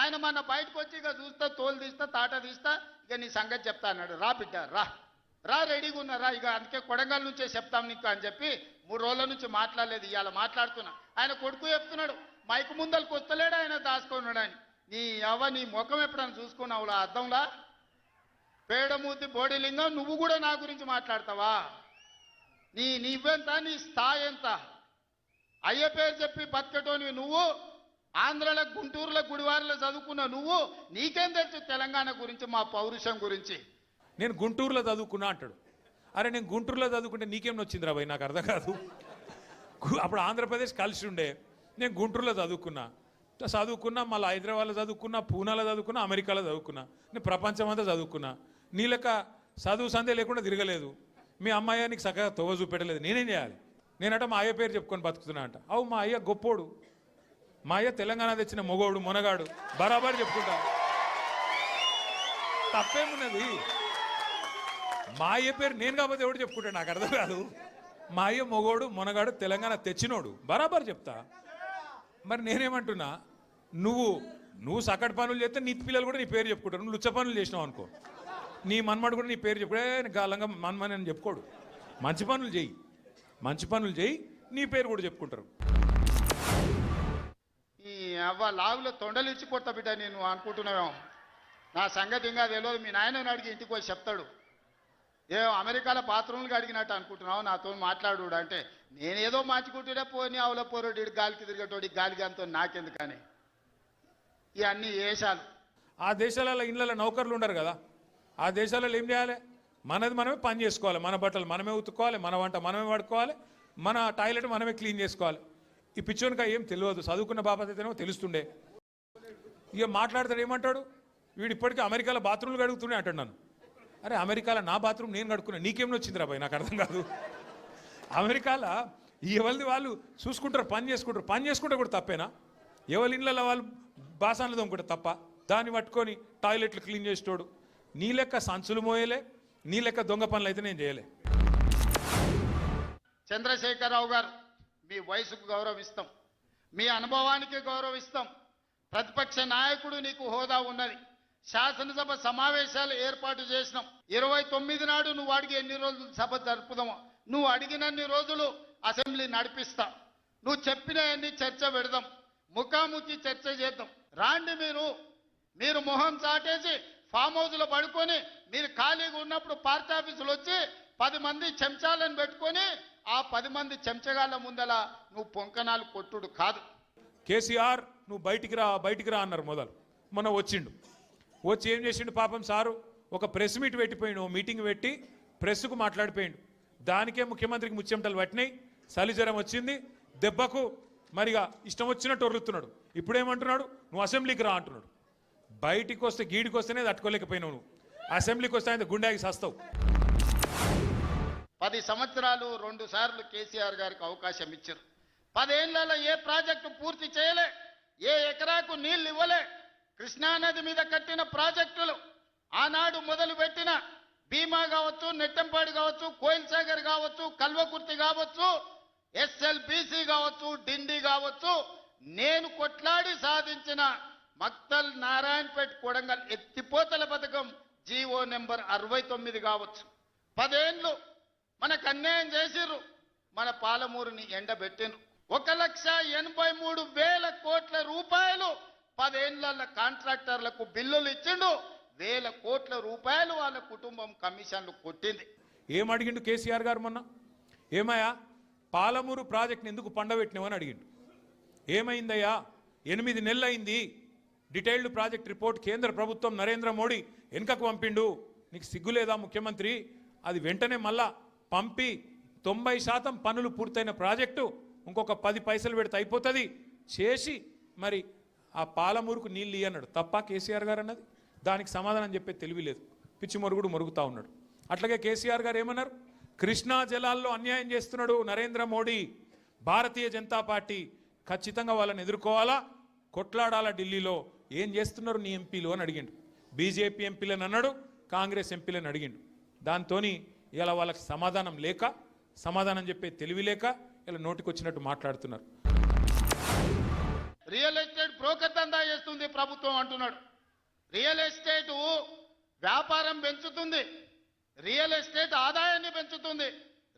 ఆయన మన బయటకు వచ్చి ఇక చూస్తా తోలు తీస్తా తాట తీస్తా ఇక నీ సంగతి చెప్తా అన్నాడు. రా బిడ్డ రా రా రెడీగా ఉన్నారా, ఇక అందుకే కొడంగల్ నుంచే చెప్తాం నీకు అని చెప్పి 3 రోజుల నుంచి మాట్లాడలేదు. ఇవాళ మాట్లాడుతున్నా. ఆయన కొడుకు చెప్తున్నాడు మైకు ముందలకు వస్తలేడు ఆయన దాచుకున్నాడు అని. నీ ముఖం ఎప్పుడైనా చూసుకున్నావులా అద్దంలా? పేడమూతి బోడిలింగం, నువ్వు కూడా నా గురించి మాట్లాడతావా? నీవెంత, నీ స్థాయి ఎంత? అయ్య పేరు చెప్పి బతికటోని నువ్వు, ఆంధ్రలో గుంటూరులో గుడివారిలో చదువుకున్న నువ్వు, నీకేం తెలుసు తెలంగాణ గురించి, మా పౌరుషం గురించి? నేను గుంటూరులో చదువుకున్నా అంటాడు. అరే నేను గుంటూరులో చదువుకుంటే నీకేం వచ్చింది రాబాయ్, నాకు అర్థం కాదు. అప్పుడు ఆంధ్రప్రదేశ్ కలిసి ఉండే, నేను గుంటూరులో చదువుకున్నా మళ్ళీ హైదరాబాద్లో చదువుకున్నా, పూనాలో చదువుకున్నా, అమెరికాలో చదువుకున్నా, నేను ప్రపంచం అంతా చదువుకున్నా. నీ లెక్క చదువు సందే లేకుండా తిరగలేదు. మీ అమ్మాయి నీకు చక్కగా తొవ్వ చూపెట్టలేదు. నేనేం చేయాలి? నేనట మా అయ్య పేరు చెప్పుకొని బతుకుతున్నా అంట. అవు మా అయ్య గొప్పోడు, మా అయ్య తెలంగాణ తెచ్చిన మొగోడు మొనగాడు, బరాబర్ చెప్పుకుంటా. తప్పేమున్నది? మా అయ్య పేరు నేను కాకపోతే ఎవడు చెప్పుకుంటాడు, నాకు అర్థం కాదు. మా అయ్య మొగోడు మొనగాడు తెలంగాణ తెచ్చినోడు, బరాబర్ చెప్తా. మరి నేనేమంటున్నా, నువ్వు సకటి పనులు చేస్తే నీ పిల్లలు కూడా నీ పేరు చెప్పుకుంటారు. నువ్వు లుచ్చ పనులు చేసినావు అనుకో, నీ మన్మడు కూడా నీ పేరు చెప్పుడే గాలంగా మన్మని అని చెప్పుకోడు. మంచి పనులు చేయి, నీ పేరు కూడా చెప్పుకుంటారు. ఈ అవ్వ లాగులో తొండలు ఇచ్చి కొడతా బిడ్డ నేను అనుకుంటున్నావేమో. నా సంగతి ఇంకా తెలియదు. మీ నాయనని అడిగి ఇంటికి పోయి చెప్తాడు. అమెరికాలో బాత్రూమ్లు అడిగినట్టు అనుకుంటున్నావు నాతో మాట్లాడు అంటే, నేనేదో మార్చుకుంటుండే పోనీ అవల పోరోడి గాలికి తిరిగేటోడి గాలికి అంతో నాకెందుకని ఇవన్నీ వేషాలు. ఆ దేశాలలో ఇళ్ళలో నౌకర్లు ఉండరు కదా. ఆ దేశాలలో ఏం చేయాలి? మనది మనమే పని చేసుకోవాలి, మన బట్టలు మనమే ఉతుక్కోవాలి, మన వంట మనమే వాడుకోవాలి, మన టాయిలెట్ మనమే క్లీన్ చేసుకోవాలి. ఈ పిచ్చోనికా ఏం తెలియదు. చదువుకున్న బాబా అయితేనేమో తెలుస్తుండే. ఇక మాట్లాడతాడు ఏమంటాడు, వీడు ఇప్పటికీ అమెరికాలో బాత్రూమ్లు కడుగుతూనే అంటాడు నన్ను. అరే అమెరికాలో నా బాత్రూమ్ నేను కడుక్కున్నా, నీకేమో వచ్చింది రాబాయ్, నాకు అర్థం కాదు. అమెరికాలో ఎవరిది వాళ్ళు చూసుకుంటారు, పని చేసుకుంటే కూడా తప్పేనా? ఎవరి ఇళ్ళలో వాళ్ళు బాసాన్లు దొంగకుంటే తప్ప? దాన్ని పట్టుకొని టాయిలెట్లు క్లీన్ చేసేటోడు. నీ లెక్క సంచులు మోయలే, నీ లెక్క దొంగ పనులు అయితే నేను చేయలే. చంద్రశేఖరరావు గారు, మీ వయసుకు గౌరవిస్తాం, మీ అనుభవానికి గౌరవిస్తాం. ప్రతిపక్ష నాయకుడు నీకు హోదా ఉన్నది. శాసనసభ సమావేశాలు ఏర్పాటు చేసినాం. 29 నాడు నువ్వు అడిగి ఎన్ని రోజులు సభ జరుపుదామో, నువ్వు అడిగినన్ని రోజులు అసెంబ్లీ నడిపిస్తా. నువ్వు చెప్పిన అన్ని చర్చ పెడదాం, ముఖాముఖి చర్చ చేద్దాం. రాండి మీరు మొహం చాటేసి ఫామ్ హౌస్లో పడుకొని, మీరు ఖాళీగా ఉన్నప్పుడు పార్టీ ఆఫీసులు వచ్చి 10 మంది చెంచాలను పెట్టుకొని ఆ 10 మంది చెంచగాళ్ళ ముందల నువ్వు పొంకనాలు కొట్టుడు కాదు. కేసీఆర్ నువ్వు బయటికి రా అన్నారు మొన్న వచ్చి ఏం చేసిండు పాపం సారు? ఒక ప్రెస్ మీట్ పెట్టిపోయిండు, మీటింగ్ పెట్టి ప్రెస్కు మాట్లాడిపోయిండు. దానికే ముఖ్యమంత్రికి ముచ్చెమటలు పట్టినాయి, చలిజ్వరం వచ్చింది, దెబ్బకు మరిగా ఇష్టం వచ్చినట్టు ఒర్రుతున్నాడు. ఇప్పుడేమంటున్నాడు, నువ్వు అసెంబ్లీకి రా అంటున్నాడు. బయటికి వస్తే గీడికి వస్తేనే తట్టుకోలేకపోయినావు, నువ్వు అసెంబ్లీకి వస్తే ఆయన గుండాకి సస్తావు. 10 సంవత్సరాలు 2 సార్లు కేసీఆర్ గారికి అవకాశం ఇచ్చారు. 10 ఏళ్లలో ఏ ప్రాజెక్టు పూర్తి చేయలే, ఏ ఎకరాకు నీళ్లు ఇవ్వలే. కృష్ణానది మీద కట్టిన ప్రాజెక్టులు, ఆనాడు మొదలు పెట్టిన భీమా కావచ్చు, నెట్టంపాడు కావచ్చు, కోయిల్ సాగర్ కావచ్చు, కల్వకుర్తి కావచ్చు, ఎస్ఎల్బిసి కావచ్చు, డిండి కావచ్చు, నేను కొట్లాడి సాధించిన మక్తల్ నారాయణపేట్ కొడంగల్ ఎత్తిపోతల పథకం జీవో నెంబర్ 69 కావచ్చు. 10 ఏళ్ళు మనకు అన్యాయం చేసిర్రు, మన పాలమూరుని ఎండబెట్టిండ్రు. 1,83,000 కోట్ల రూపాయలు 10 ఏళ్ల కాంట్రాక్టర్లకు బిల్లులు ఇచ్చిండు. 1,000 కోట్ల రూపాయలు వాళ్ళ కుటుంబం కమిషన్లు కొట్టింది. ఏం అడిగిండు కేసీఆర్ గారు మొన్న? ఏమయ్యా పాలమూరు ప్రాజెక్ట్ని ఎందుకు పండబెట్టినావని అడిగిండు. ఏమైందయ్యా, 8 నెలలు అయింది, డీటెయిల్డ్ ప్రాజెక్ట్ రిపోర్ట్ కేంద్ర ప్రభుత్వం నరేంద్ర మోడీ వెనుకకు పంపిండు. నీకు సిగ్గులేదా ముఖ్యమంత్రి? అది వెంటనే మళ్ళా పంపి 90% పనులు పూర్తయిన ప్రాజెక్టు ఇంకొక 10 పైసలు పెడితే అయిపోతుంది చేసి మరి ఆ పాలమూరుకు నీళ్ళు అన్నాడు. తప్ప కేసీఆర్ గారు అన్నది? దానికి సమాధానం చెప్పే తెలివి లేదు, పిచ్చి మొరుగుడు మొరుగుతూ ఉన్నాడు. అట్లాగే కేసీఆర్ గారు ఏమన్నారు? కృష్ణా జలాల్లో అన్యాయం చేస్తున్నాడు నరేంద్ర మోడీ, భారతీయ జనతా పార్టీ ఖచ్చితంగా వాళ్ళని ఎదుర్కోవాలా, కొట్లాడాలా ఢిల్లీలో. ఏం చేస్తున్నారు నీ ఎంపీలు అని అడిగిండు. బీజేపీ ఎంపీలను అన్నాడు, కాంగ్రెస్ ఎంపీలను అడిగిండు. దాంతో ఇలా వాళ్ళకి సమాధానం లేక, సమాధానం చెప్పే తెలివి లేక ఇలా నోటికొచ్చినట్టు మాట్లాడుతున్నారు. రియల్ ఎస్టేట్ బ్రోకర్ దందా చేస్తుంది ప్రభుత్వం అంటున్నాడు. రియల్ ఎస్టేట్ వ్యాపారం పెంచుతుంది, రియల్ ఎస్టేట్ ఆదాయాన్ని పెంచుతుంది,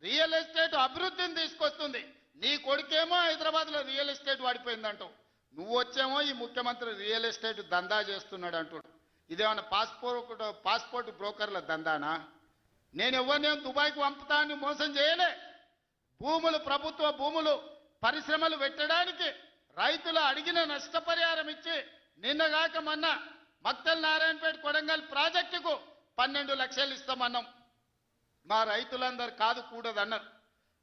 రియల్ ఎస్టేట్ అభివృద్ధిని తీసుకొస్తుంది. నీ కొడుకేమో హైదరాబాద్లో రియల్ ఎస్టేట్ వాడిపోయిందంటావు, నువ్వు వచ్చేమో ఈ ముఖ్యమంత్రి రియల్ ఎస్టేట్ దందా చేస్తున్నాడు అంటున్నాడు. ఇదేమన్నా పాస్పోర్ట్ బ్రోకర్ల దందానా? నేను ఎవరిని దుబాయ్కి పంపుతా అని మోసం చేయలే. భూములు, ప్రభుత్వ భూములు పరిశ్రమలు పెట్టడానికి రైతులు అడిగిన నష్టపరిహారం ఇచ్చి నిన్నగాక మొన్న మక్తల్ నారాయణపేట కొడంగల్ ప్రాజెక్టుకు 12 లక్షలు ఇస్తామన్నాం. మా రైతులందరూ కాదు కూడదన్నారు.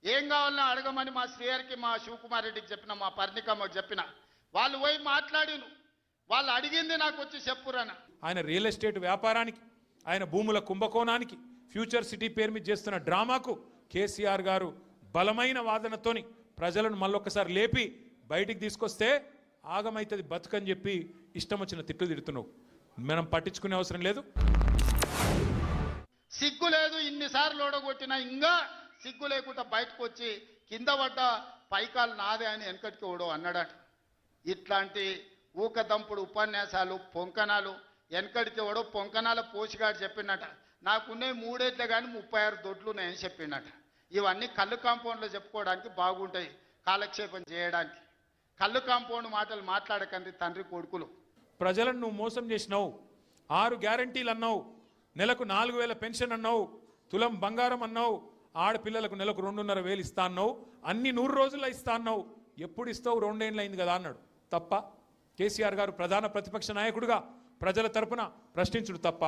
ఏం కావాలన్నా అడగమని మా శ్రీహరికి, మా శివకుమార్ రెడ్డికి చెప్పిన, మా పర్ణికమ్మకి చెప్పిన. వాళ్ళు పోయి మాట్లాడిను, వాళ్ళు అడిగింది నాకు వచ్చి చెప్పురన్న. ఆయన రియల్ ఎస్టేట్ వ్యాపారానికి, ఆయన భూముల కుంభకోణానికి, ఫ్యూచర్ సిటీ పేరు మీద చేస్తున్న డ్రామాకు కేసీఆర్ గారు బలమైన వాదనతోని ప్రజలను మళ్ళొక్కసారి లేపి బయటికి తీసుకొస్తే ఆగమైతుంది బతుకని చెప్పి ఇష్టం వచ్చిన తిట్లు తిడుతున్నావు. మనం పట్టించుకునే అవసరం లేదు. సిగ్గు లేదు, ఇన్నిసార్లు ఓడగొట్టినా ఇంకా సిగ్గు లేకుండా బయటకు వచ్చి కింద పడ్డ పైకాలు నాదే అని వెనకటికి ఓడో అన్నాడట. ఇట్లాంటి ఊకదంపుడు ఉపన్యాసాలు, పొంకనాలు వెనకడికి ఓడో పొంకనాల పోషగాడు చెప్పినట. నాకున్నాయి 3 ఏట్లే కానీ 36 దొడ్లు నేను చెప్పినట. ఇవన్నీ కళ్ళు కాంపౌండ్లో చెప్పుకోవడానికి బాగుంటాయి, కాలక్షేపం చేయడానికి. కళ్ళు కాంపౌండ్ మాటలు మాట్లాడకండి తండ్రి కొడుకులు. ప్రజలను నువ్వు మోసం చేసినావు. 6 గ్యారంటీలు అన్నావు, నెలకు 4,000 పెన్షన్ అన్నావు, తులం బంగారం అన్నావు, ఆడపిల్లలకు నెలకు 2,500 ఇస్తా అన్నావు, అన్ని 100 రోజుల్లో ఇస్తా అన్నావు. ఎప్పుడు ఇస్తావు? 2 ఏళ్ళు అయింది కదా అన్నాడు. తప్ప? కేసీఆర్ గారు ప్రధాన ప్రతిపక్ష నాయకుడిగా ప్రజల తరపున ప్రశ్నించుడు తప్ప?